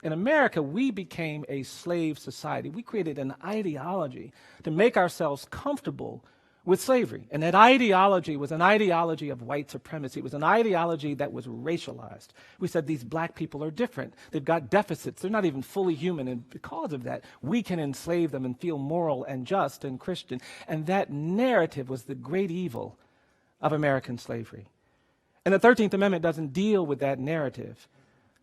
In America, we became a slave society. We created an ideology to make ourselves comfortable with slavery. And that ideology was an ideology of white supremacy. It was an ideology that was racialized. We said these black people are different. They've got deficits. They're not even fully human. And because of that, we can enslave them and feel moral and just and Christian. And that narrative was the great evil of American slavery. And the 13th Amendment doesn't deal with that narrative.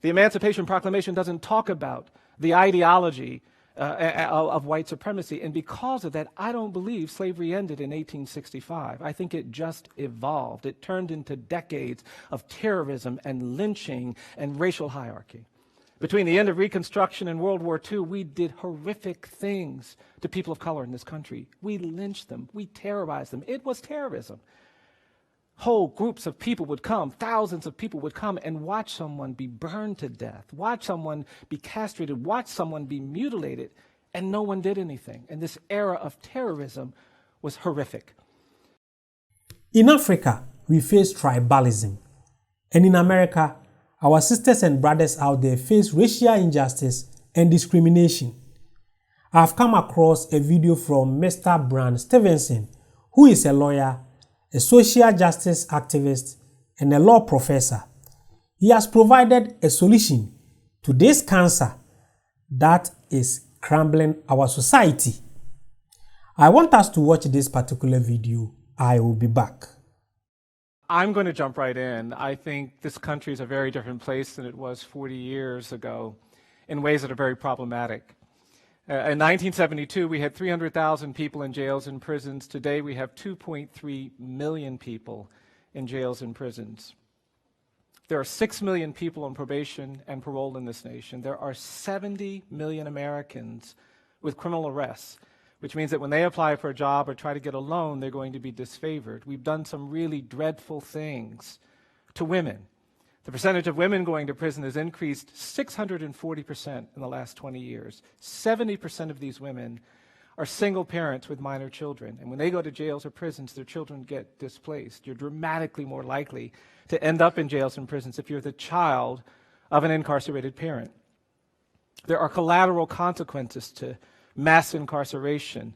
The Emancipation Proclamation doesn't talk about the ideology of white supremacy. And because of that, I don't believe slavery ended in 1865. I think it just evolved. It turned into decades of terrorism and lynching and racial hierarchy. Between the end of Reconstruction and World War II, we did horrific things to people of color in this country. We lynched them. We terrorized them. It was terrorism. Whole groups of people would come, thousands of people would come and watch someone be burned to death, watch someone be castrated, watch someone be mutilated, and no one did anything. And this era of terrorism was horrific. In Africa, we face tribalism. And in America, our sisters and brothers out there face racial injustice and discrimination. I've come across a video from Mr. Bryan Stevenson, who is a lawyer, a social justice activist, and a law professor. He has provided a solution to this cancer that is crumbling our society. I want us to watch this particular video. I will be back. I'm going to jump right in. I think this country is a very different place than it was 40 years ago in ways that are very problematic. In 1972, we had 300,000 people in jails and prisons. Today, we have 2.3 million people in jails and prisons. There are 6 million people on probation and parole in this nation. There are 70 million Americans with criminal arrests, which means that when they apply for a job or try to get a loan, they're going to be disfavored. We've done some really dreadful things to women. The percentage of women going to prison has increased 640% in the last 20 years. 70% of these women are single parents with minor children. And when they go to jails or prisons, their children get displaced. You're dramatically more likely to end up in jails and prisons if you're the child of an incarcerated parent. There are collateral consequences to mass incarceration.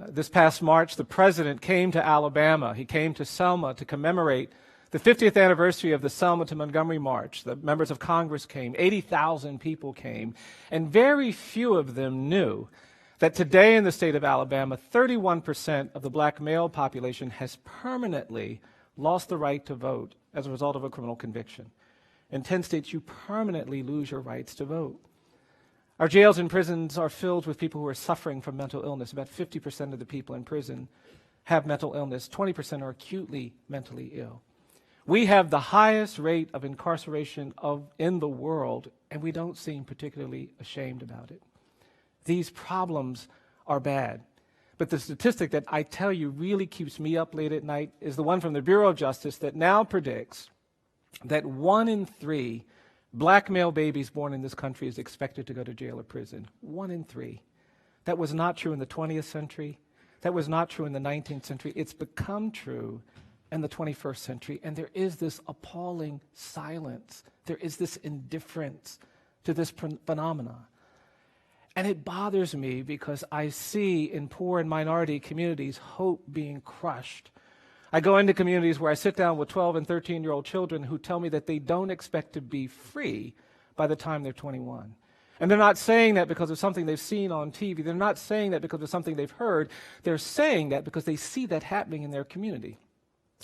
This past March, the president came to Alabama. He came to Selma to commemorate the 50th anniversary of the Selma to Montgomery March. The members of Congress came. 80,000 people came. And very few of them knew that today in the state of Alabama, 31% of the black male population has permanently lost the right to vote as a result of a criminal conviction. In 10 states, you permanently lose your rights to vote. Our jails and prisons are filled with people who are suffering from mental illness. About 50% of the people in prison have mental illness. 20% are acutely mentally ill. We have the highest rate of incarceration in the world, and we don't seem particularly ashamed about it. These problems are bad. But the statistic that I tell you really keeps me up late at night is the one from the Bureau of Justice that now predicts that 1 in 3 black male babies born in this country is expected to go to jail or prison. 1 in 3. That was not true in the 20th century. That was not true in the 19th century. It's become true in the 21st century, and there is this appalling silence. There is this indifference to this phenomena. And it bothers me because I see in poor and minority communities hope being crushed. I go into communities where I sit down with 12 and 13-year-old children who tell me that they don't expect to be free by the time they're 21. And they're not saying that because of something they've seen on TV. They're not saying that because of something they've heard. They're saying that because they see that happening in their community.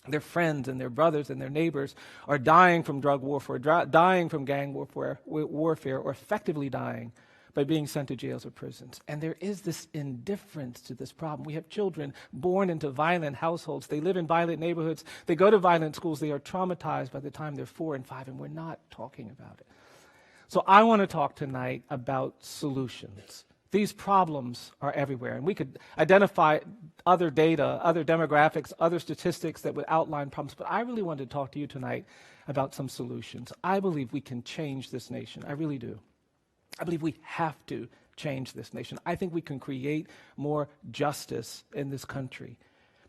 Their friends and their brothers and their neighbors are dying from drug warfare, dying from gang warfare, or effectively dying by being sent to jails or prisons. And there is this indifference to this problem. We have children born into violent households. They live in violent neighborhoods. They go to violent schools. They are traumatized by the time they're 4 and 5, and we're not talking about it. So I want to talk tonight about solutions. These problems are everywhere, and we could identify other data, other demographics, other statistics that would outline problems, but I really wanted to talk to you tonight about some solutions. I believe we can change this nation. I really do. I believe we have to change this nation. I think we can create more justice in this country.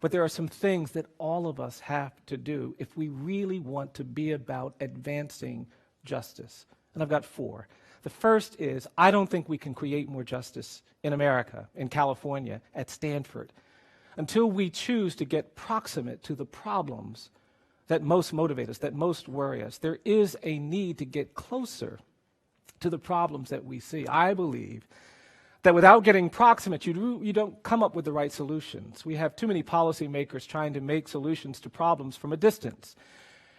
But there are some things that all of us have to do if we really want to be about advancing justice. And I've got four. The first is, I don't think we can create more justice in America, in California, at Stanford, until we choose to get proximate to the problems that most motivate us, that most worry us. There is a need to get closer to the problems that we see. I believe that without getting proximate, you don't come up with the right solutions. We have too many policymakers trying to make solutions to problems from a distance.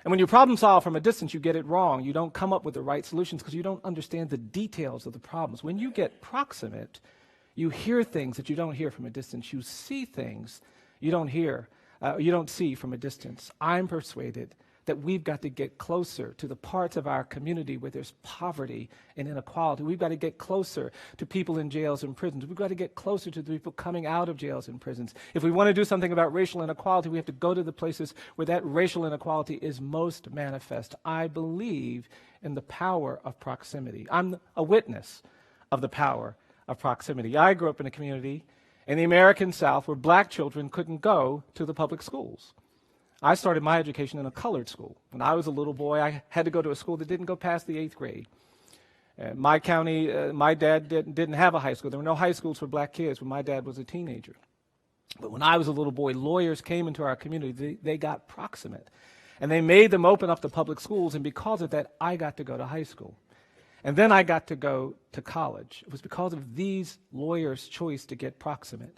And when you problem solve from a distance, you get it wrong. You don't come up with the right solutions because you don't understand the details of the problems. When you get proximate, you hear things that you don't hear from a distance. You see things you don't see from a distance. I'm persuaded that we've got to get closer to the parts of our community where there's poverty and inequality. We've got to get closer to people in jails and prisons. We've got to get closer to the people coming out of jails and prisons. If we want to do something about racial inequality, we have to go to the places where that racial inequality is most manifest. I believe in the power of proximity. I'm a witness of the power of proximity. I grew up in a community in the American South where black children couldn't go to the public schools. I started my education in a colored school. When I was a little boy, I had to go to a school that didn't go past the 8th grade. My county, my dad didn't have a high school. There were no high schools for black kids when my dad was a teenager. But when I was a little boy, lawyers came into our community. They got proximate. And they made them open up the public schools, and because of that, I got to go to high school. And then I got to go to college. It was because of these lawyers' choice to get proximate.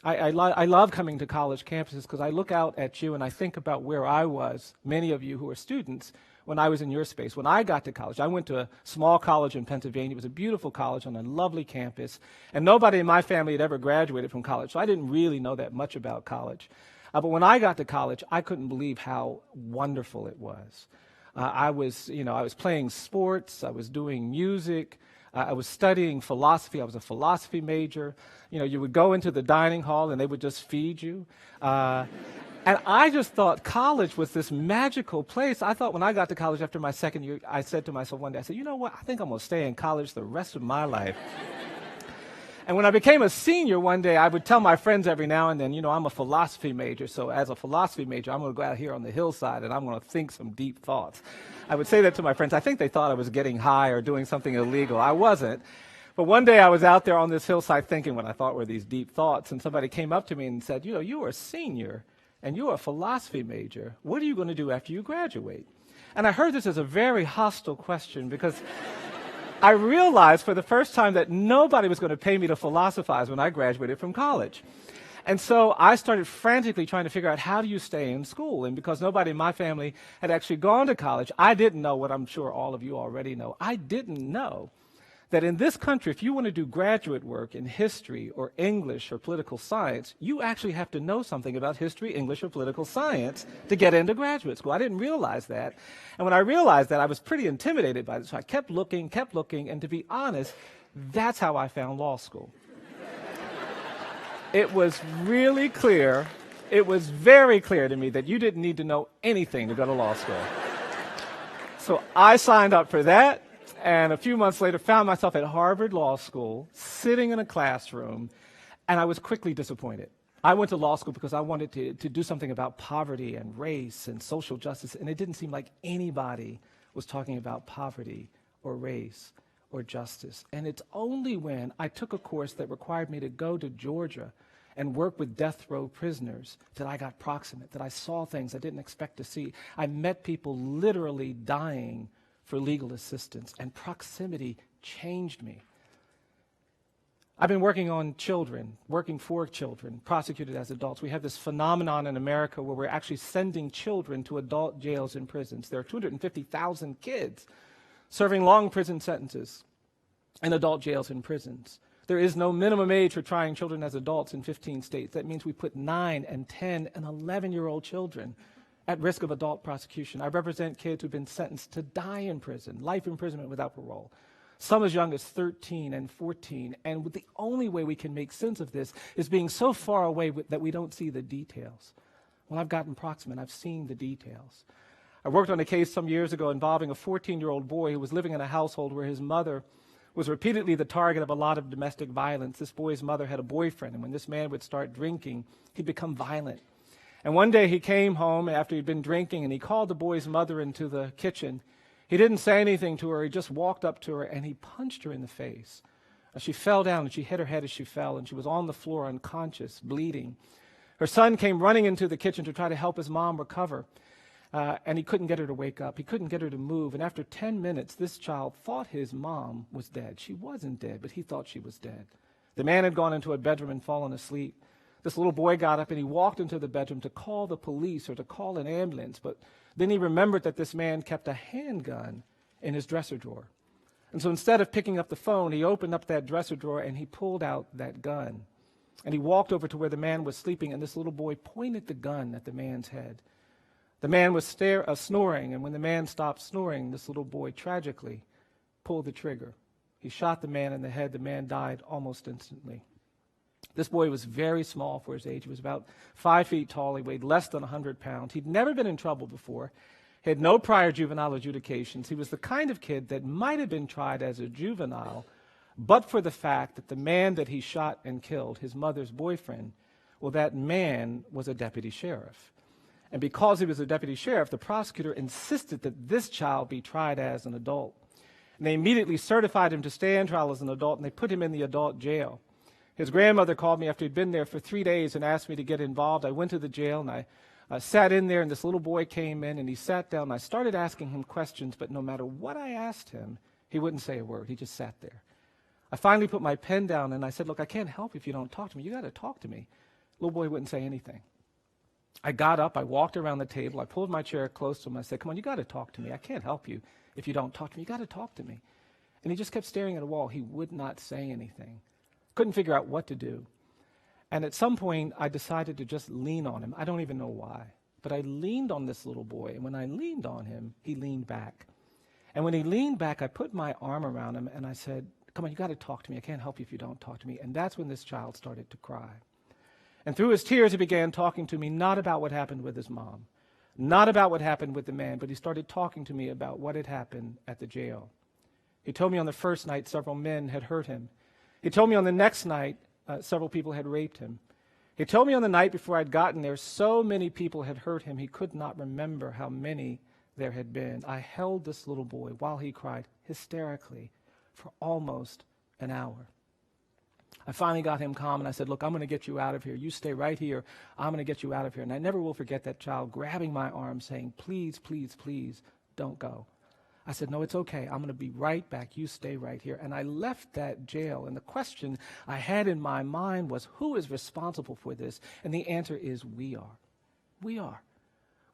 I love coming to college campuses because I look out at you and I think about where I was, many of you who are students, when I was in your space. When I got to college, I went to a small college in Pennsylvania. It was a beautiful college on a lovely campus, and nobody in my family had ever graduated from college, so I didn't really know that much about college. But when I got to college, I couldn't believe how wonderful it was. I was playing sports, I was doing music, I was studying philosophy. I was a philosophy major. You would go into the dining hall and they would just feed you. And I just thought college was this magical place. I thought when I got to college after my second year, I said to myself one day, I said, you know what, I think I'm going to stay in college the rest of my life. And when I became a senior one day, I would tell my friends every now and then, I'm a philosophy major, so as a philosophy major, I'm going to go out here on the hillside and I'm going to think some deep thoughts. I would say that to my friends. I think they thought I was getting high or doing something illegal. I wasn't. But one day I was out there on this hillside thinking what I thought were these deep thoughts, and somebody came up to me and said, you are a senior and you're a philosophy major. What are you going to do after you graduate? And I heard this as a very hostile question because I realized for the first time that nobody was going to pay me to philosophize when I graduated from college. And so I started frantically trying to figure out, how do you stay in school? And because nobody in my family had actually gone to college, I didn't know what I'm sure all of you already know. I didn't know that in this country, if you want to do graduate work in history or English or political science, you actually have to know something about history, English, or political science to get into graduate school. I didn't realize that. And when I realized that, I was pretty intimidated by this. So I kept looking, and to be honest, that's how I found law school. It was really clear, it was very clear to me that you didn't need to know anything to go to law school. So I signed up for that. And a few months later, found myself at Harvard Law School, sitting in a classroom, and I was quickly disappointed. I went to law school because I wanted to do something about poverty and race and social justice, and it didn't seem like anybody was talking about poverty or race or justice. And it's only when I took a course that required me to go to Georgia and work with death row prisoners that I got proximate, that I saw things I didn't expect to see. I met people literally dying for legal assistance, and proximity changed me. I've been working on children, working for children, prosecuted as adults. We have this phenomenon in America where we're actually sending children to adult jails and prisons. There are 250,000 kids serving long prison sentences in adult jails and prisons. There is no minimum age for trying children as adults in 15 states. That means we put 9 and 10 and 11-year-old children at risk of adult prosecution. I represent kids who've been sentenced to die in prison, life imprisonment without parole. Some as young as 13 and 14. And the only way we can make sense of this is being so far away that we don't see the details. Well, I've gotten proximate. I've seen the details. I worked on a case some years ago involving a 14-year-old boy who was living in a household where his mother was repeatedly the target of a lot of domestic violence. This boy's mother had a boyfriend, and when this man would start drinking, he'd become violent. And one day he came home after he'd been drinking, and he called the boy's mother into the kitchen. He didn't say anything to her. He just walked up to her and he punched her in the face. She fell down and she hit her head as she fell, and she was on the floor unconscious, bleeding. Her son came running into the kitchen to try to help his mom recover, and he couldn't get her to wake up. He couldn't get her to move, and after 10 minutes, this child thought his mom was dead. She wasn't dead, but he thought she was dead. The man had gone into a bedroom and fallen asleep. This little boy got up and he walked into the bedroom to call the police or to call an ambulance, but then he remembered that this man kept a handgun in his dresser drawer. And so instead of picking up the phone, he opened up that dresser drawer and he pulled out that gun. And he walked over to where the man was sleeping, and this little boy pointed the gun at the man's head. The man was snoring, and when the man stopped snoring, this little boy tragically pulled the trigger. He shot the man in the head. The man died almost instantly. This boy was very small for his age. He was about 5 feet tall. He weighed less than 100 pounds. He'd never been in trouble before. He had no prior juvenile adjudications. He was the kind of kid that might have been tried as a juvenile, but for the fact that the man that he shot and killed, his mother's boyfriend, well, that man was a deputy sheriff. And because he was a deputy sheriff, the prosecutor insisted that this child be tried as an adult. And they immediately certified him to stand trial as an adult, and they put him in the adult jail. His grandmother called me after he'd been there for 3 days and asked me to get involved. I went to the jail, and I sat in there, and this little boy came in, and he sat down, and I started asking him questions, but no matter what I asked him, he wouldn't say a word. He just sat there. I finally put my pen down, and I said, look, I can't help if you don't talk to me. You got to talk to me. Little boy wouldn't say anything. I got up, I walked around the table, I pulled my chair close to him, I said, come on, you got to talk to me. I can't help you if you don't talk to me. You got to talk to me. And he just kept staring at a wall. He would not say anything. Couldn't figure out what to do. And at some point, I decided to just lean on him. I don't even know why. But I leaned on this little boy, and when I leaned on him, he leaned back. And when he leaned back, I put my arm around him, and I said, come on, you got to talk to me. I can't help you if you don't talk to me. And that's when this child started to cry. And through his tears, he began talking to me, not about what happened with his mom, not about what happened with the man, but he started talking to me about what had happened at the jail. He told me on the first night several men had hurt him. He told me on the next night several people had raped him. He told me on the night before I'd gotten there so many people had hurt him he could not remember how many there had been. I held this little boy while he cried hysterically for almost an hour. I finally got him calm, and I said, look, I'm going to get you out of here. You stay right here. I'm going to get you out of here. And I never will forget that child grabbing my arm saying, please, please, please, don't go. I said, no, it's okay. I'm going to be right back. You stay right here. And I left that jail, and the question I had in my mind was, who is responsible for this? And the answer is, we are. We are.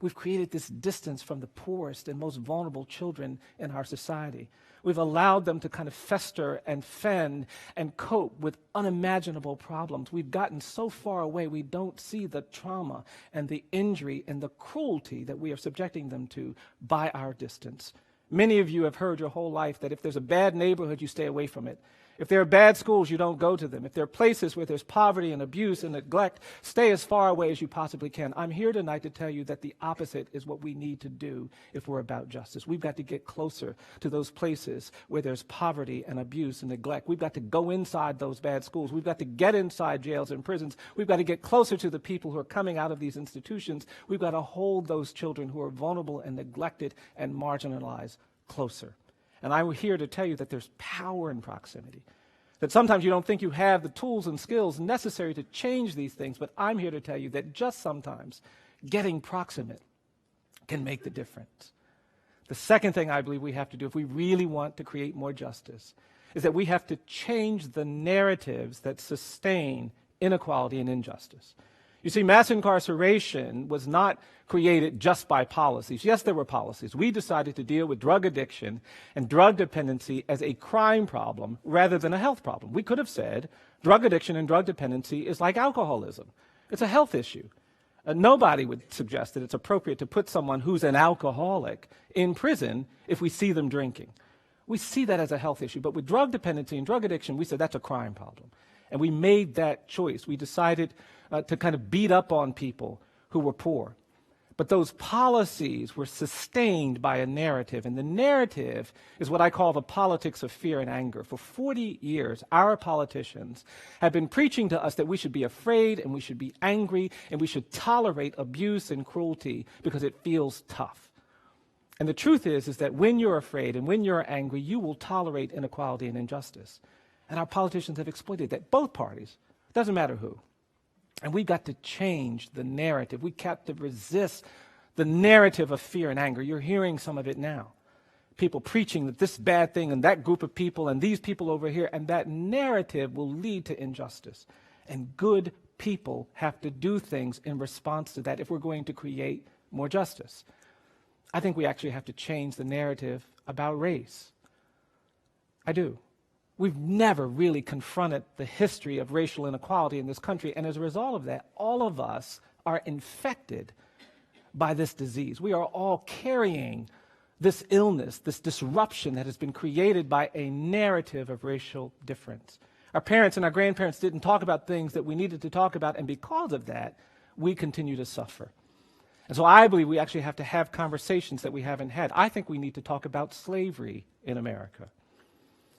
We've created this distance from the poorest and most vulnerable children in our society. We've allowed them to kind of fester and fend and cope with unimaginable problems. We've gotten so far away we don't see the trauma and the injury and the cruelty that we are subjecting them to by our distance. Many of you have heard your whole life that if there's a bad neighborhood, you stay away from it. If there are bad schools, you don't go to them. If there are places where there's poverty and abuse and neglect, stay as far away as you possibly can. I'm here tonight to tell you that the opposite is what we need to do if we're about justice. We've got to get closer to those places where there's poverty and abuse and neglect. We've got to go inside those bad schools. We've got to get inside jails and prisons. We've got to get closer to the people who are coming out of these institutions. We've got to hold those children who are vulnerable and neglected and marginalized closer. And I'm here to tell you that there's power in proximity, that sometimes you don't think you have the tools and skills necessary to change these things, but I'm here to tell you that just sometimes getting proximate can make the difference. The second thing I believe we have to do if we really want to create more justice is that we have to change the narratives that sustain inequality and injustice. You see, mass incarceration was not created just by policies. Yes, there were policies. We decided to deal with drug addiction and drug dependency as a crime problem rather than a health problem. We could have said drug addiction and drug dependency is like alcoholism. It's a health issue. Nobody would suggest that it's appropriate to put someone who's an alcoholic in prison if we see them drinking. We see that as a health issue. But with drug dependency and drug addiction, we said that's a crime problem. And we made that choice. We decided to kind of beat up on people who were poor. But those policies were sustained by a narrative, and the narrative is what I call the politics of fear and anger. For 40 years, our politicians have been preaching to us that we should be afraid and we should be angry and we should tolerate abuse and cruelty because it feels tough. And the truth is that when you're afraid and when you're angry, you will tolerate inequality and injustice. And our politicians have exploited that, both parties. Doesn't matter who. And we've got to change the narrative. We've got to resist the narrative of fear and anger. You're hearing some of it now. People preaching that this bad thing and that group of people and these people over here, and that narrative will lead to injustice. And good people have to do things in response to that if we're going to create more justice. I think we actually have to change the narrative about race. I do. We've never really confronted the history of racial inequality in this country, and as a result of that, all of us are infected by this disease. We are all carrying this illness, this disruption that has been created by a narrative of racial difference. Our parents and our grandparents didn't talk about things that we needed to talk about, and because of that, we continue to suffer. And so I believe we actually have to have conversations that we haven't had. I think we need to talk about slavery in America.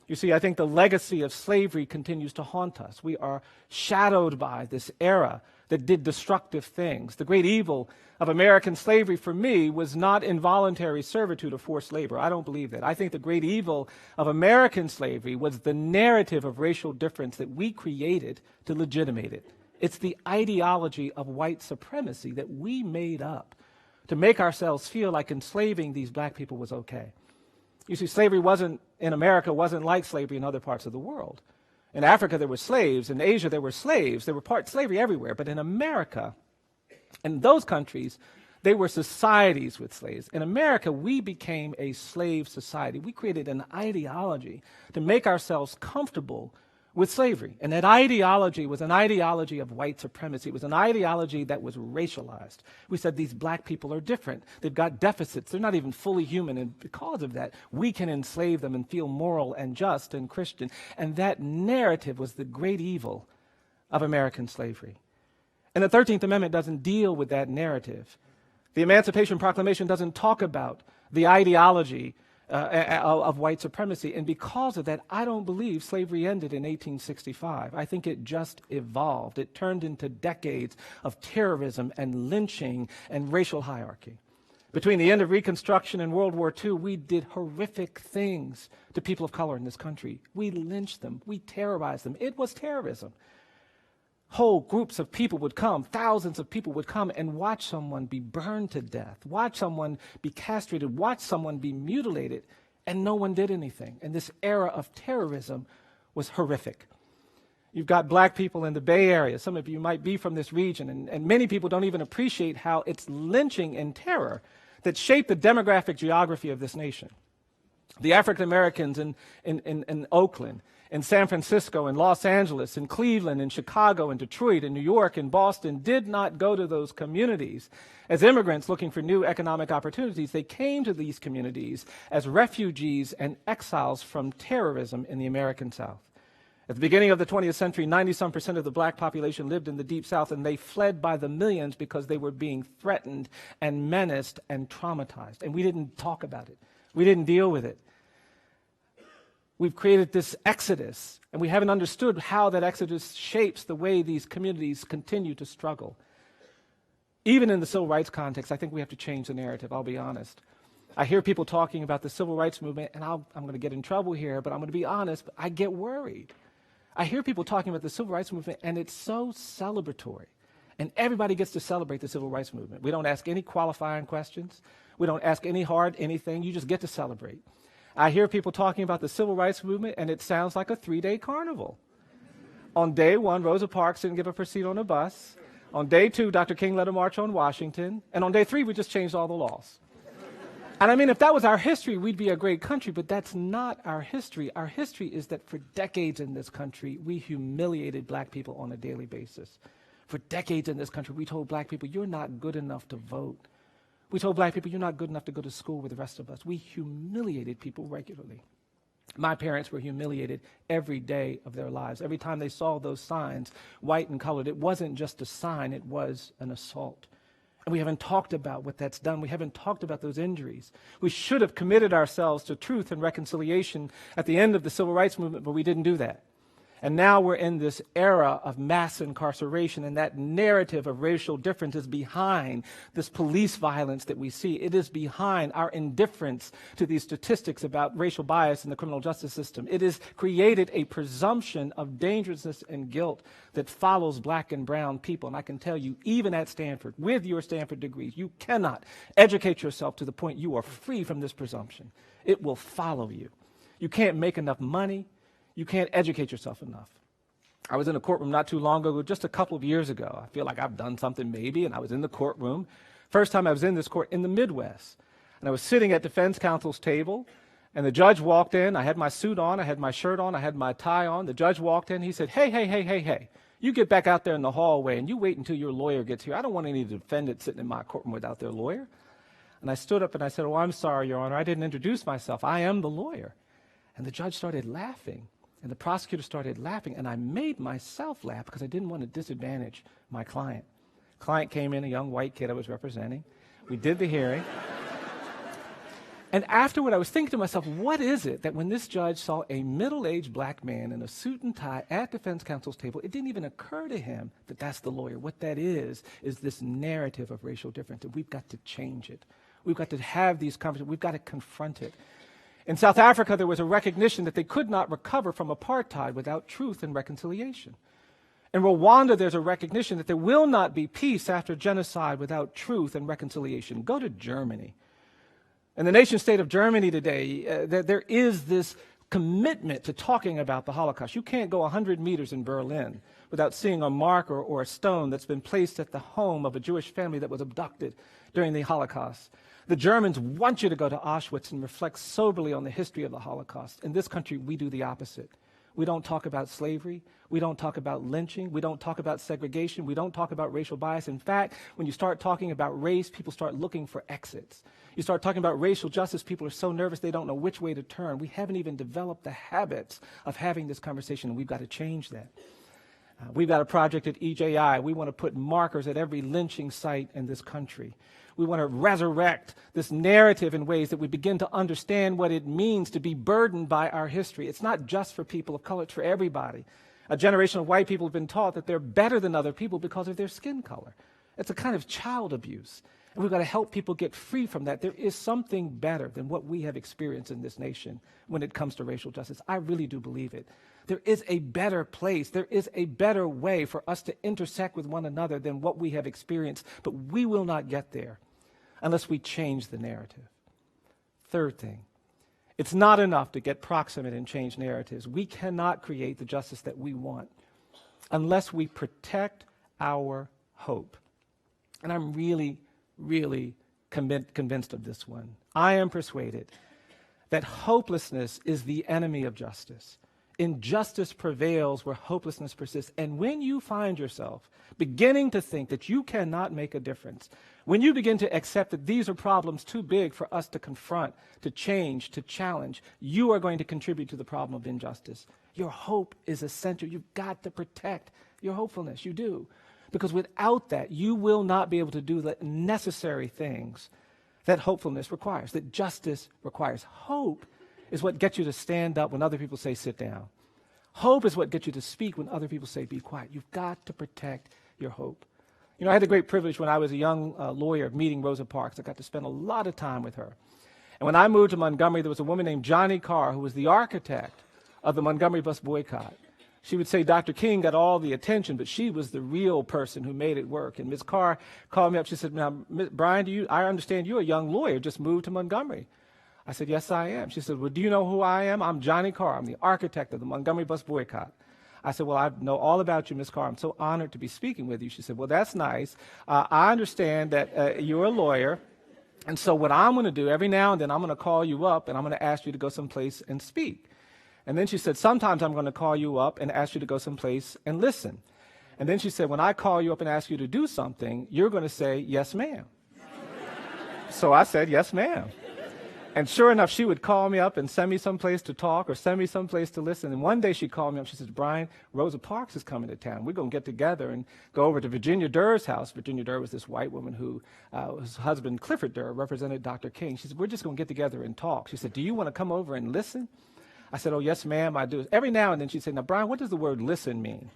You see, I think the legacy of slavery continues to haunt us. We are shadowed by this era that did destructive things. The great evil of American slavery, for me, was not involuntary servitude or forced labor. I don't believe that. I think the great evil of American slavery was the narrative of racial difference that we created to legitimate it. It's the ideology of white supremacy that we made up to make ourselves feel like enslaving these black people was okay. You see, slavery in America wasn't like slavery in other parts of the world. In Africa, there were slaves. In Asia, there were slaves. There were slavery everywhere. But in America, in those countries, they were societies with slaves. In America, we became a slave society. We created an ideology to make ourselves comfortable with slavery. And that ideology was an ideology of white supremacy. It was an ideology that was racialized. We said these black people are different. They've got deficits. They're not even fully human. And because of that, we can enslave them and feel moral and just and Christian. And that narrative was the great evil of American slavery. And the 13th Amendment doesn't deal with that narrative. The Emancipation Proclamation doesn't talk about the ideology of white supremacy. And because of that, I don't believe slavery ended in 1865. I think it just evolved. It turned into decades of terrorism and lynching and racial hierarchy. Between the end of Reconstruction and World War II, we did horrific things to people of color in this country. We lynched them. We terrorized them. It was terrorism. Whole groups of people would come, thousands of people would come and watch someone be burned to death, watch someone be castrated, watch someone be mutilated, and no one did anything. And this era of terrorism was horrific. You've got black people in the Bay Area. Some of you might be from this region, and many people don't even appreciate how it's lynching and terror that shaped the demographic geography of this nation. The African Americans in Oakland, in San Francisco, in Los Angeles, in Cleveland, in Chicago, in Detroit, in New York, in Boston did not go to those communities as immigrants looking for new economic opportunities. They came to these communities as refugees and exiles from terrorism in the American South. At the beginning of the 20th century, 90-some% of the black population lived in the Deep South, and they fled by the millions because they were being threatened and menaced and traumatized. And we didn't talk about it. We didn't deal with it. We've created this exodus, and we haven't understood how that exodus shapes the way these communities continue to struggle. Even in the civil rights context, I think we have to change the narrative, I'll be honest. I hear people talking about the civil rights movement, and I'm going to get in trouble here, but I'm going to be honest, I get worried. I hear people talking about the civil rights movement, and it's so celebratory. And everybody gets to celebrate the civil rights movement. We don't ask any qualifying questions. We don't ask any hard anything. You just get to celebrate. I hear people talking about the civil rights movement, and it sounds like a 3-day carnival. On day 1, Rosa Parks didn't give up her seat on a bus. On day 2, Dr. King led a march on Washington. And on day 3, we just changed all the laws. And I mean, if that was our history, we'd be a great country, but that's not our history. Our history is that for decades in this country, we humiliated black people on a daily basis. For decades in this country, we told black people, you're not good enough to vote. We told black people, you're not good enough to go to school with the rest of us. We humiliated people regularly. My parents were humiliated every day of their lives. Every time they saw those signs, white and colored, it wasn't just a sign, it was an assault. And we haven't talked about what that's done. We haven't talked about those injuries. We should have committed ourselves to truth and reconciliation at the end of the civil rights movement, but we didn't do that. And now we're in this era of mass incarceration, and that narrative of racial difference is behind this police violence that we see. It is behind our indifference to these statistics about racial bias in the criminal justice system. It has created a presumption of dangerousness and guilt that follows black and brown people. And I can tell you, even at Stanford, with your Stanford degrees, you cannot educate yourself to the point you are free from this presumption. It will follow you. You can't make enough money. You can't educate yourself enough. I was in a courtroom not too long ago, just a couple of years ago. I feel like I've done something maybe, and I was in the courtroom. First time I was in this court in the Midwest. And I was sitting at defense counsel's table, and the judge walked in. I had my suit on, I had my shirt on, I had my tie on. The judge walked in. He said, hey, you get back out there in the hallway, and you wait until your lawyer gets here. I don't want any defendant sitting in my courtroom without their lawyer. And I stood up and I said, oh, I'm sorry, Your Honor. I didn't introduce myself. I am the lawyer. And the judge started laughing. And the prosecutor started laughing, and I made myself laugh because I didn't want to disadvantage my client. Client came in, a young white kid I was representing. We did the hearing. And afterward, I was thinking to myself, what is it that when this judge saw a middle-aged black man in a suit and tie at defense counsel's table, it didn't even occur to him that that's the lawyer. What that is this narrative of racial difference, and we've got to change it. We've got to have these conversations. We've got to confront it. In South Africa, there was a recognition that they could not recover from apartheid without truth and reconciliation. In Rwanda, there's a recognition that there will not be peace after genocide without truth and reconciliation. Go to Germany. In the nation-state of Germany today, there is this commitment to talking about the Holocaust. You can't go 100 meters in Berlin without seeing a marker or a stone that's been placed at the home of a Jewish family that was abducted during the Holocaust. The Germans want you to go to Auschwitz and reflect soberly on the history of the Holocaust. In this country, we do the opposite. We don't talk about slavery. We don't talk about lynching. We don't talk about segregation. We don't talk about racial bias. In fact, when you start talking about race, people start looking for exits. You start talking about racial justice, people are so nervous they don't know which way to turn. We haven't even developed the habits of having this conversation, and we've got to change that. We've got a project at EJI. We want to put markers at every lynching site in this country. We want to resurrect this narrative in ways that we begin to understand what it means to be burdened by our history. It's not just for people of color, it's for everybody. A generation of white people have been taught that they're better than other people because of their skin color. It's a kind of child abuse. And we've got to help people get free from that. There is something better than what we have experienced in this nation when it comes to racial justice. I really do believe it. There is a better place. There is a better way for us to intersect with one another than what we have experienced. But we will not get there unless we change the narrative. Third thing, it's not enough to get proximate and change narratives. We cannot create the justice that we want unless we protect our hope. And I'm really convinced of this one. I am persuaded that hopelessness is the enemy of justice. Injustice prevails where hopelessness persists. And when you find yourself beginning to think that you cannot make a difference, when you begin to accept that these are problems too big for us to confront, to change, to challenge, you are going to contribute to the problem of injustice. Your hope is essential. You've got to protect your hopefulness. You do. Because without that, you will not be able to do the necessary things that hopefulness requires, that justice requires. Hope is what gets you to stand up when other people say sit down. Hope is what gets you to speak when other people say be quiet. You've got to protect your hope. You know, I had the great privilege when I was a young lawyer of meeting Rosa Parks. I got to spend a lot of time with her. And when I moved to Montgomery, there was a woman named Johnny Carr who was the architect of the Montgomery bus boycott. She would say Dr. King got all the attention, but she was the real person who made it work. And Ms. Carr called me up. She said, now, Bryan, I understand you're a young lawyer, just moved to Montgomery. I said, yes, I am. She said, well, do you know who I am? I'm Johnny Carr. I'm the architect of the Montgomery bus boycott. I said, well, I know all about you, Ms. Carr. I'm so honored to be speaking with you. She said, well, that's nice. I understand that you're a lawyer. And so what I'm going to do, every now and then, I'm going to call you up, and I'm going to ask you to go someplace and speak. And then she said, sometimes I'm going to call you up and ask you to go someplace and listen. And then she said, when I call you up and ask you to do something, you're going to say, yes, ma'am. So I said, yes, ma'am. And sure enough, she would call me up and send me someplace to talk or send me someplace to listen. And one day she called me up. She said, Bryan, Rosa Parks is coming to town. We're going to get together and go over to Virginia Durr's house. Virginia Durr was this white woman who, his husband, Clifford Durr, represented Dr. King. She said, we're just going to get together and talk. She said, do you want to come over and listen? I said, oh, yes, ma'am, I do. Every now and then she'd say, now, Bryan, what does the word listen mean?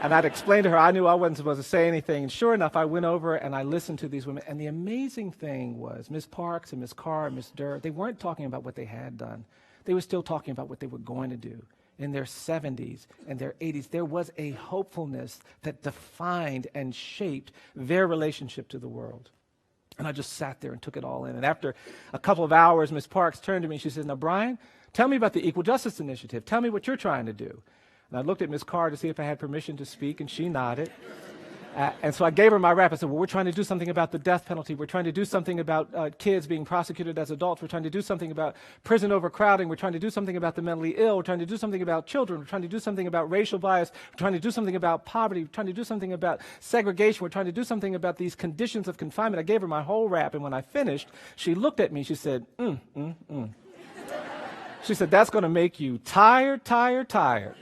And I'd explain to her, I knew I wasn't supposed to say anything. And sure enough, I went over and I listened to these women. And the amazing thing was Ms. Parks and Ms. Carr and Ms. Durr, they weren't talking about what they had done. They were still talking about what they were going to do. In their 70s and their 80s, there was a hopefulness that defined and shaped their relationship to the world. And I just sat there and took it all in. And after a couple of hours, Ms. Parks turned to me and she said, now, Bryan, tell me about the Equal Justice Initiative. Tell me what you're trying to do. And I looked at Ms. Carr to see if I had permission to speak, and she nodded. And so I gave her my rap. I said, well, we're trying to do something about the death penalty. We're trying to do something about kids being prosecuted as adults. We're trying to do something about prison overcrowding. We're trying to do something about the mentally ill. We're trying to do something about children. We're trying to do something about racial bias. We're trying to do something about poverty. We're trying to do something about segregation. We're trying to do something about these conditions of confinement. I gave her my whole rap, and when I finished, she looked at me. She said, She said, that's going to make you tired, tired, tired.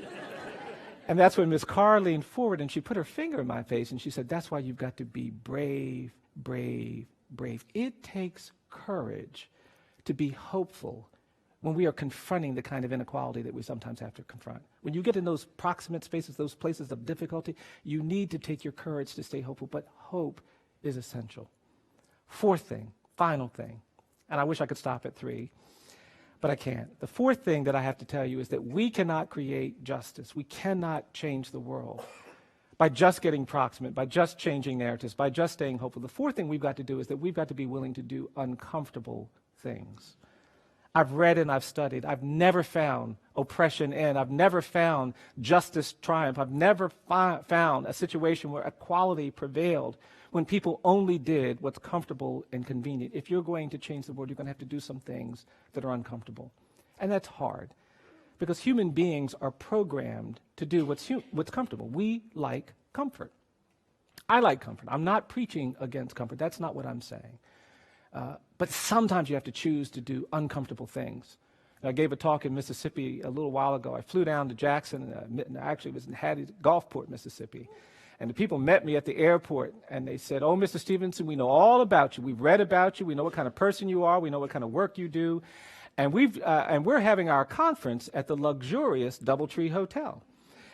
And that's when Ms. Carr leaned forward and she put her finger in my face and she said, that's why you've got to be brave, brave, brave. It takes courage to be hopeful when we are confronting the kind of inequality that we sometimes have to confront. When you get in those proximate spaces, those places of difficulty, you need to take your courage to stay hopeful, but hope is essential. Fourth thing, final thing, and I wish I could stop at 3, but I can't. The fourth thing that I have to tell you is that we cannot create justice. We cannot change the world by just getting proximate, by just changing narratives, by just staying hopeful. The fourth thing we've got to do is that we've got to be willing to do uncomfortable things. I've read and I've studied. I've never found oppression end. I've never found justice triumph. I've never found a situation where equality prevailed when people only did what's comfortable and convenient. If you're going to change the world, you're going to have to do some things that are uncomfortable. And that's hard because human beings are programmed to do what's comfortable. We like comfort. I like comfort. I'm not preaching against comfort. That's not what I'm saying. But sometimes you have to choose to do uncomfortable things. I gave a talk in Mississippi a little while ago. I flew down to Jackson, and actually it was in Hattie, Gulfport, Mississippi. And the people met me at the airport, and they said, oh, Mr. Stevenson, we know all about you. We've read about you. We know what kind of person you are. We know what kind of work you do. And we're having our conference at the luxurious Doubletree Hotel.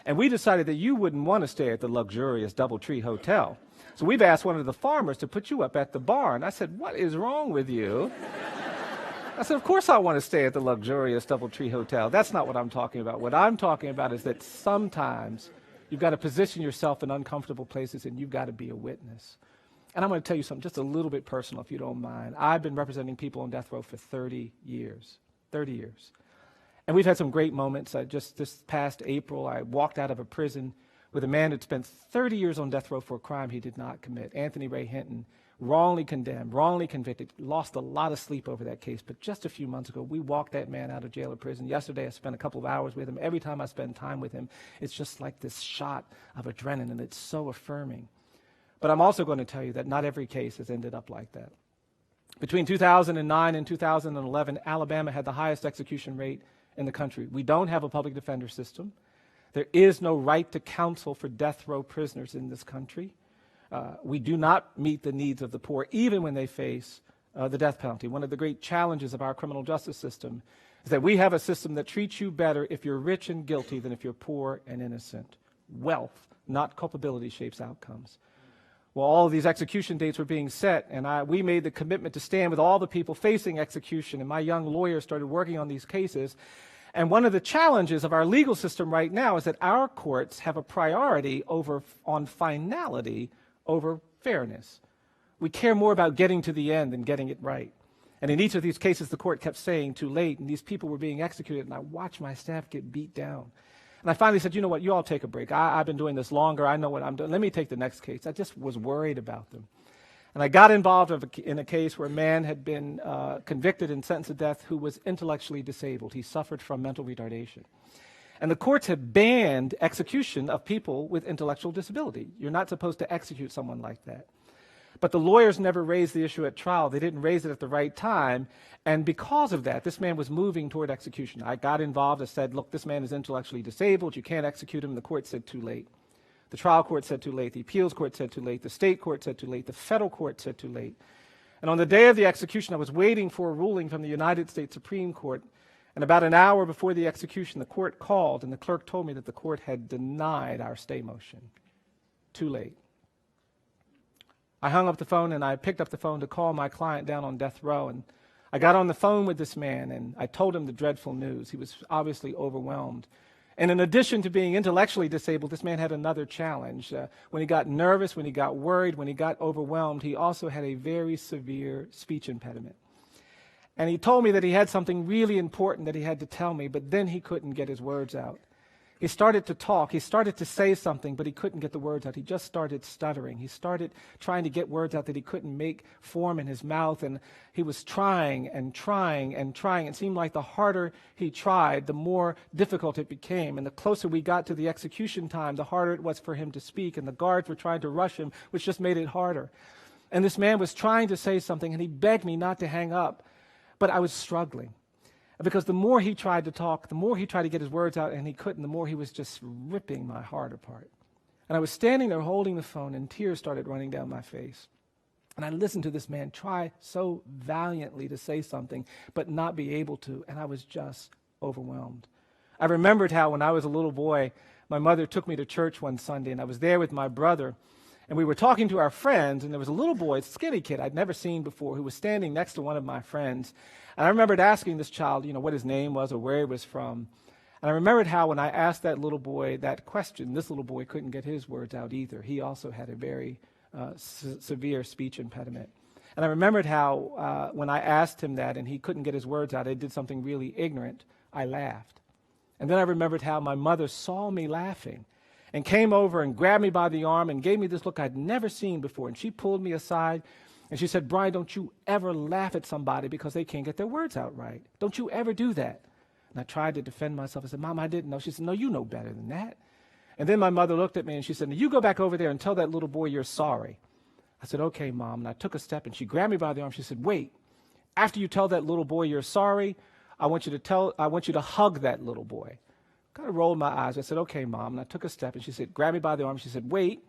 And we decided that you wouldn't want to stay at the luxurious Doubletree Hotel. So we've asked one of the farmers to put you up at the bar. And I said, what is wrong with you? I said, of course I want to stay at the luxurious Doubletree Hotel. That's not what I'm talking about. What I'm talking about is that sometimes you've got to position yourself in uncomfortable places and you've got to be a witness. And I'm going to tell you something just a little bit personal, if you don't mind. I've been representing people on death row for 30 years. 30 years. And we've had some great moments. Just this past April, I walked out of a prison with a man who'd spent 30 years on death row for a crime he did not commit. Anthony Ray Hinton, wrongly condemned, wrongly convicted, lost a lot of sleep over that case. But just a few months ago, we walked that man out of jail or prison. Yesterday, I spent a couple of hours with him. Every time I spend time with him, it's just like this shot of adrenaline, and it's so affirming. But I'm also going to tell you that not every case has ended up like that. Between 2009 and 2011, Alabama had the highest execution rate in the country. We don't have a public defender system. There is no right to counsel for death row prisoners in this country. We do not meet the needs of the poor, even when they face the death penalty. One of the great challenges of our criminal justice system is that we have a system that treats you better if you're rich and guilty than if you're poor and innocent. Wealth, not culpability, shapes outcomes. Well, all of these execution dates were being set, and we made the commitment to stand with all the people facing execution, and my young lawyer started working on these cases. And one of the challenges of our legal system right now is that our courts have a priority on finality over fairness. We care more about getting to the end than getting it right. And in each of these cases, the court kept saying too late, and these people were being executed, and I watched my staff get beat down. And I finally said, you know what, you all take a break. I've been doing this longer. I know what I'm doing. Let me take the next case. I just was worried about them. And I got involved in a case where a man had been convicted and sentenced to death who was intellectually disabled. He suffered from mental retardation. And the courts had banned execution of people with intellectual disability. You're not supposed to execute someone like that. But the lawyers never raised the issue at trial. They didn't raise it at the right time. And because of that, this man was moving toward execution. I got involved. I said, look, this man is intellectually disabled. You can't execute him. The court said too late. The trial court said too late. The appeals court said too late. The state court said too late. The federal court said too late. And on the day of the execution, I was waiting for a ruling from the United States Supreme Court. And about an hour before the execution, the court called, and the clerk told me that the court had denied our stay motion. Too late. I hung up the phone, and I picked up the phone to call my client down on death row. And I got on the phone with this man, and I told him the dreadful news. He was obviously overwhelmed. And in addition to being intellectually disabled, this man had another challenge. When he got nervous, when he got worried, when he got overwhelmed, he also had a very severe speech impediment. And he told me that he had something really important that he had to tell me, but then he couldn't get his words out. He started to talk. He started to say something, but he couldn't get the words out. He just started stuttering. He started trying to get words out that he couldn't make form in his mouth, and he was trying and trying and trying. It seemed like the harder he tried, the more difficult it became. And the closer we got to the execution time, the harder it was for him to speak, and the guards were trying to rush him, which just made it harder. And this man was trying to say something, and he begged me not to hang up. But I was struggling, because the more he tried to talk, the more he tried to get his words out, and he couldn't, the more he was just ripping my heart apart. And I was standing there holding the phone, and tears started running down my face. And I listened to this man try so valiantly to say something, but not be able to, and I was just overwhelmed. I remembered how when I was a little boy, my mother took me to church one Sunday, and I was there with my brother. And we were talking to our friends, and there was a little boy, a skinny kid I'd never seen before, who was standing next to one of my friends. And I remembered asking this child, what his name was or where he was from. And I remembered how when I asked that little boy that question, this little boy couldn't get his words out either. He also had a very severe speech impediment. And I remembered how when I asked him that and he couldn't get his words out, I did something really ignorant. I laughed. And then I remembered how my mother saw me laughing and came over and grabbed me by the arm and gave me this look I'd never seen before. And she pulled me aside, and she said, "Bryan, don't you ever laugh at somebody because they can't get their words out right. Don't you ever do that." And I tried to defend myself. I said, "Mom, I didn't know." She said, "No, you know better than that." And then my mother looked at me, and she said, "Now you go back over there and tell that little boy you're sorry." I said, "Okay, Mom." And I took a step, and she grabbed me by the arm. She said, "Wait, after you tell that little boy you're sorry, I want you to hug that little boy." Kind of rolled my eyes. I said, "Okay, Mom." And I took a step, and she said, grabbed me by the arm. She said, "Wait,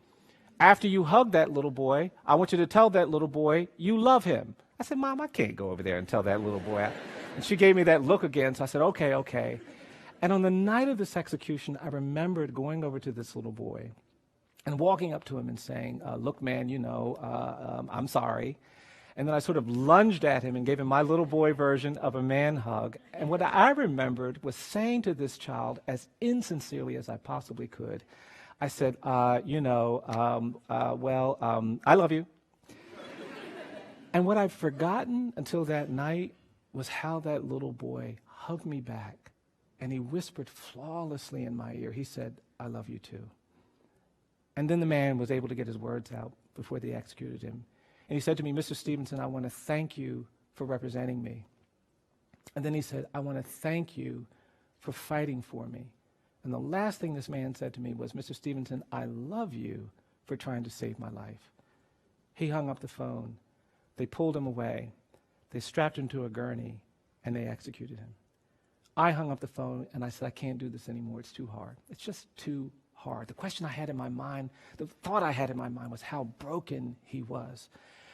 after you hug that little boy, I want you to tell that little boy you love him." I said, "Mom, I can't go over there and tell that little boy." And she gave me that look again, so I said, okay. And on the night of this execution, I remembered going over to this little boy and walking up to him and saying, "Look, man, I'm sorry." And then I sort of lunged at him and gave him my little boy version of a man hug. And what I remembered was saying to this child, as insincerely as I possibly could, I said, I love you. And what I'd forgotten until that night was how that little boy hugged me back. And he whispered flawlessly in my ear. He said, "I love you too." And then the man was able to get his words out before they executed him. And he said to me, "Mr. Stevenson, I want to thank you for representing me." And then he said, "I want to thank you for fighting for me." And the last thing this man said to me was, "Mr. Stevenson, I love you for trying to save my life." He hung up the phone. They pulled him away. They strapped him to a gurney, and they executed him. I hung up the phone, and I said, "I can't do this anymore. It's too hard. It's just too hard." The question I had in my mind, the thought I had in my mind was how broken he was.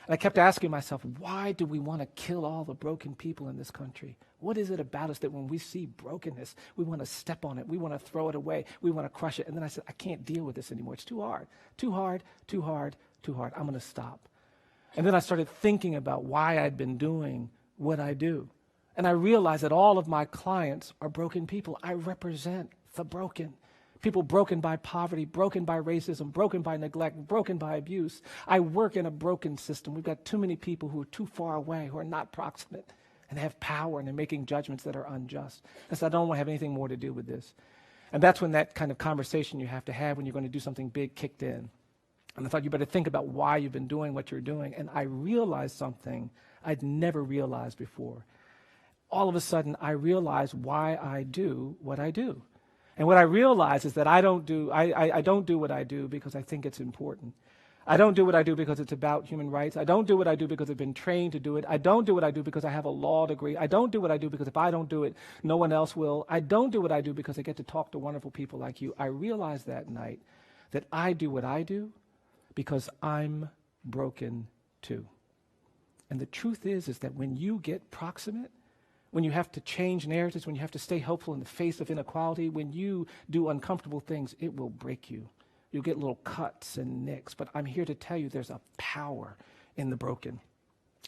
And I kept asking myself, why do we want to kill all the broken people in this country? What is it about us that when we see brokenness, we want to step on it, we want to throw it away, we want to crush it? And then I said, I can't deal with this anymore. It's too hard, too hard, too hard, too hard. I'm going to stop. And then I started thinking about why I'd been doing what I do. And I realized that all of my clients are broken people. I represent the broken. People broken by poverty, broken by racism, broken by neglect, broken by abuse. I work in a broken system. We've got too many people who are too far away, who are not proximate, and they have power, and they're making judgments that are unjust. And so I don't want to have anything more to do with this. And that's when that kind of conversation you have to have when you're going to do something big kicked in. And I thought you better think about why you've been doing what you're doing. And I realized something I'd never realized before. All of a sudden, I realized why I do what I do. And what I realize is that I don't do what I do because I think it's important. I don't do what I do because it's about human rights. I don't do what I do because I've been trained to do it. I don't do what I do because I have a law degree. I don't do what I do because if I don't do it, no one else will. I don't do what I do because I get to talk to wonderful people like you. I realized that night that I do what I do because I'm broken too. And the truth is that when you get proximate, when you have to change narratives, when you have to stay hopeful in the face of inequality, when you do uncomfortable things, it will break you. You'll get little cuts and nicks, but I'm here to tell you there's a power in the broken.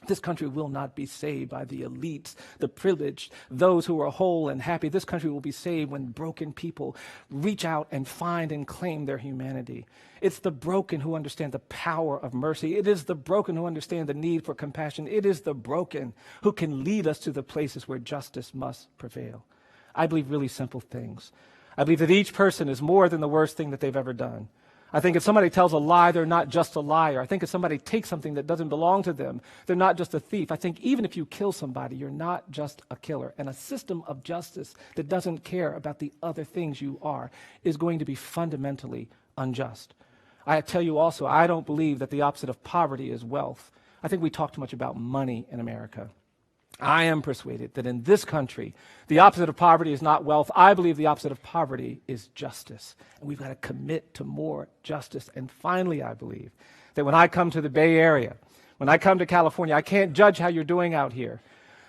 This country will not be saved by the elites, the privileged, those who are whole and happy. This country will be saved when broken people reach out and find and claim their humanity. It's the broken who understand the power of mercy. It is the broken who understand the need for compassion. It is the broken who can lead us to the places where justice must prevail. I believe really simple things. I believe that each person is more than the worst thing that they've ever done. I think if somebody tells a lie, they're not just a liar. I think if somebody takes something that doesn't belong to them, they're not just a thief. I think even if you kill somebody, you're not just a killer. And a system of justice that doesn't care about the other things you are is going to be fundamentally unjust. I tell you also, I don't believe that the opposite of poverty is wealth. I think we talk too much about money in America. I am persuaded that in this country, the opposite of poverty is not wealth. I believe the opposite of poverty is justice. And we've got to commit to more justice. And finally, I believe that when I come to the Bay Area, when I come to California, I can't judge how you're doing out here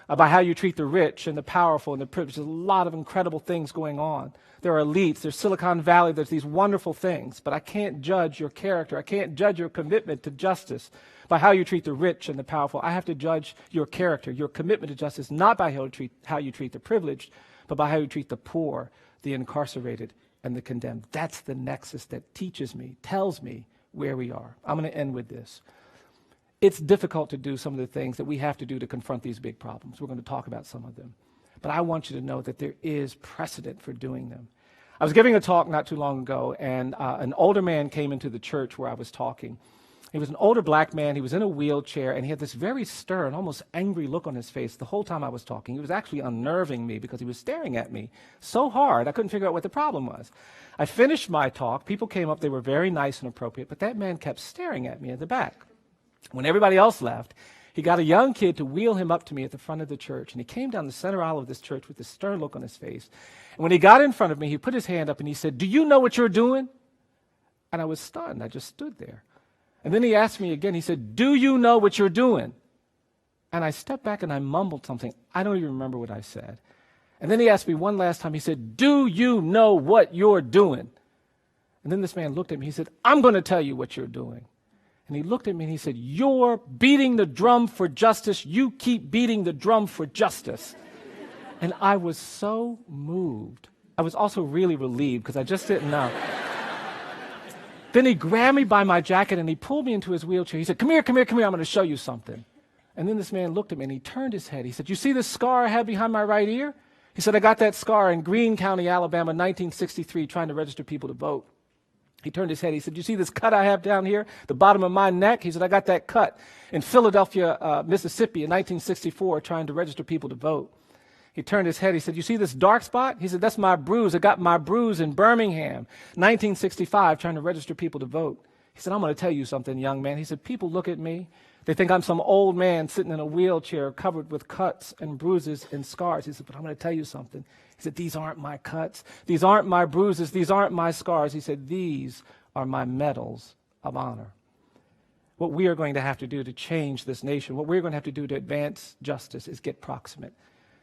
by how you treat the rich and the powerful and the privileged. There's a lot of incredible things going on. There are elites, there's Silicon Valley, there's these wonderful things, but I can't judge your character. I can't judge your commitment to justice by how you treat the rich and the powerful. I have to judge your character, your commitment to justice, not by how you treat the privileged, but by how you treat the poor, the incarcerated, and the condemned. That's the nexus that teaches me, tells me where we are. I'm going to end with this. It's difficult to do some of the things that we have to do to confront these big problems. We're going to talk about some of them. But I want you to know that there is precedent for doing them. I was giving a talk not too long ago, and an older man came into the church where I was talking. He was an older black man. He was in a wheelchair, and he had this very stern, almost angry look on his face the whole time I was talking. He was actually unnerving me because he was staring at me so hard I couldn't figure out what the problem was. I finished my talk. People came up. They were very nice and appropriate, but that man kept staring at me at the back. When everybody else left, he got a young kid to wheel him up to me at the front of the church, and he came down the center aisle of this church with this stern look on his face. And when he got in front of me, he put his hand up and he said, "Do you know what you're doing?" And I was stunned. I just stood there. And then he asked me again, he said, "Do you know what you're doing?" And I stepped back and I mumbled something. I don't even remember what I said. And then he asked me one last time, he said, "Do you know what you're doing?" And then this man looked at me, he said, "I'm going to tell you what you're doing." And he looked at me and he said, "You're beating the drum for justice. You keep beating the drum for justice." And I was so moved. I was also really relieved because I just didn't know. Then he grabbed me by my jacket and he pulled me into his wheelchair. He said, "Come here, come here, come here. I'm going to show you something." And then this man looked at me and he turned his head. He said, "You see this scar I have behind my right ear?" He said, "I got that scar in Greene County, Alabama, 1963, trying to register people to vote." He turned his head. He said, "You see this cut I have down here, the bottom of my neck?" He said, "I got that cut in Philadelphia, Mississippi in 1964, trying to register people to vote." He turned his head. He said, "You see this dark spot?" He said, "That's my bruise. I got my bruise in Birmingham, 1965, trying to register people to vote." He said, "I'm going to tell you something, young man." He said, "People look at me. They think I'm some old man sitting in a wheelchair covered with cuts and bruises and scars." He said, "But I'm going to tell you something." He said, "These aren't my cuts. These aren't my bruises. These aren't my scars." He said, "These are my medals of honor." What we are going to have to do to change this nation, what we're going to have to do to advance justice is get proximate,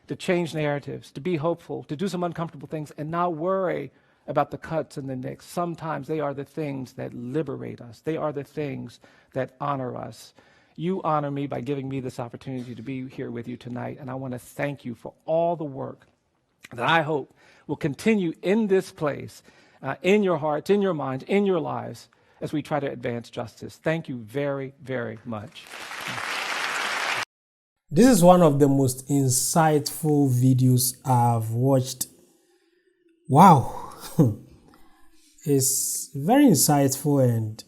to change narratives, to be hopeful, to do some uncomfortable things, and not worry about the cuts and the nicks. Sometimes they are the things that liberate us. They are the things that honor us. You honor me by giving me this opportunity to be here with you tonight, and I want to thank you for all the work that I hope will continue in this place, in your hearts, in your minds, in your lives, as we try to advance justice. Thank you very, very much. This is one of the most insightful videos I've watched. Wow. It's very insightful, and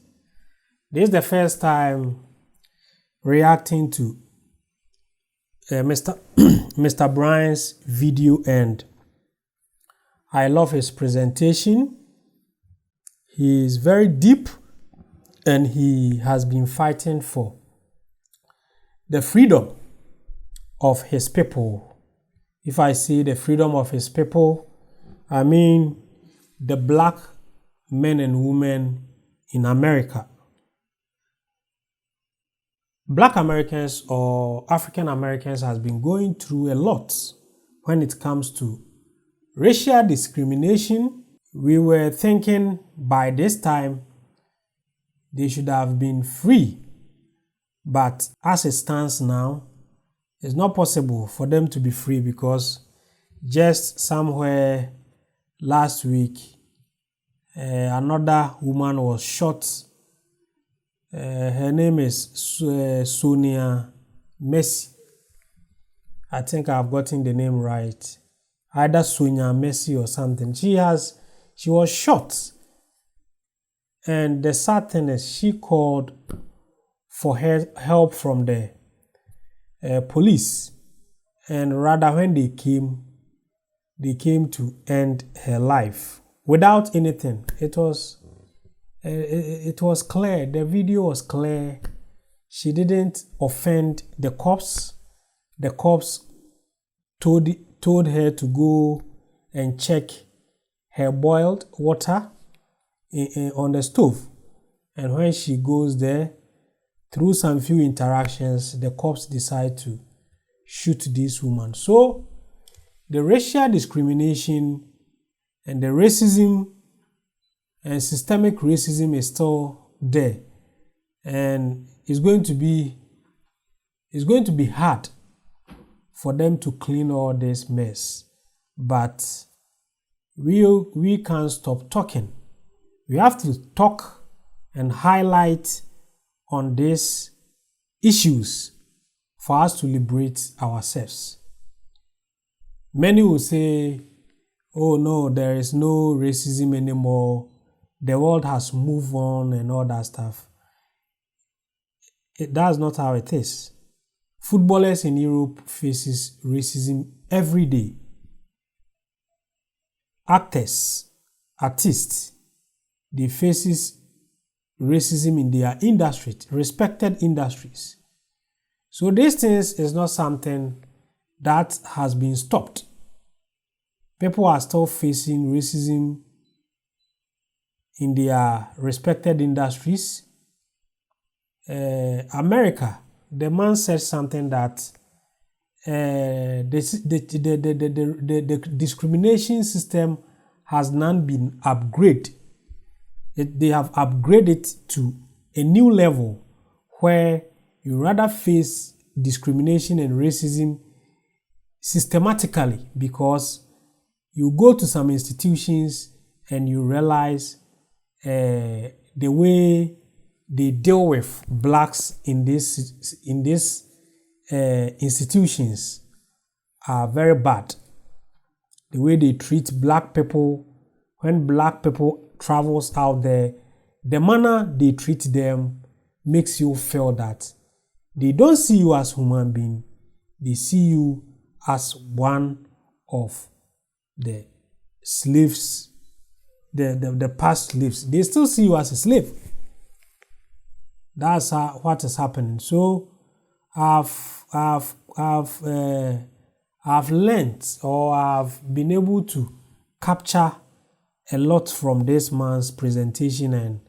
this is the first time reacting to Mr. Bryan's video, and I love his presentation. He is very deep, and he has been fighting for the freedom of his people. If I say the freedom of his people, I mean the black men and women in America. Black Americans or African Americans has been going through a lot when it comes to racial discrimination. We were thinking by this time they should have been free, but as it stands now, it's not possible for them to be free because just somewhere last week, another woman was shot. Her name is Sonia Messi. I think I've gotten the name right. Either Sonia Messi or something. She was shot. And the sad thing is she called for help from the police. And rather when they came to end her life without anything. It was clear. The video was clear. She didn't offend the cops. The cops told her to go and check her boiled water on the stove. And when she goes there, through some few interactions, the cops decide to shoot this woman. So the racial discrimination and the racism and systemic racism is still there. And it's going to be hard for them to clean all this mess. But we can't stop talking. We have to talk and highlight on these issues for us to liberate ourselves. Many will say, oh no, there is no racism anymore. The world has moved on and all that stuff. That's not how it is. Footballers in Europe faces racism every day. Artists, they faces racism in their industry, respected industries. So these things is not something that has been stopped. People are still facing racism in their respected industries. America, the man said something that the discrimination system has now been upgraded. They have upgraded to a new level where you rather face discrimination and racism systematically, because you go to some institutions and you realize the way they deal with blacks in these institutions are very bad. The way they treat black people, when black people travels out there, the manner they treat them makes you feel that they don't see you as human being. They see you as one of the slaves, the past slaves. They still see you as a slave. That's what is happening. So I've learned, or I've been able to capture a lot from this man's presentation, and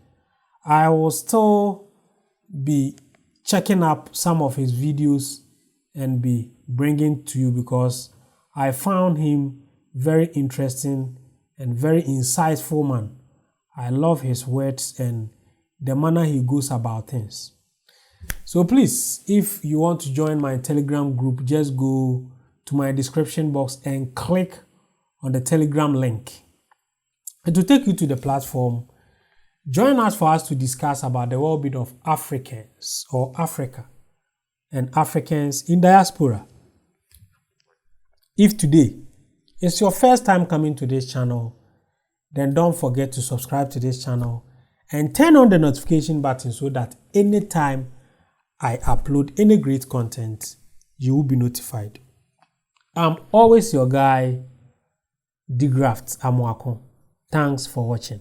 I will still be checking up some of his videos and be bringing to you, because I found him very interesting and very insightful man. I love his words and the manner he goes about things. So please, if you want to join my Telegram group, just go to my description box and click on the Telegram link. It will take you to the platform. Join us for us to discuss about the well-being of Africans or Africa and Africans in diaspora. If today is your first time coming to this channel, then don't forget to subscribe to this channel and turn on the notification button so that anytime I upload any great content, you will be notified. I'm always your guy, De-Graft Amoako. Thanks for watching.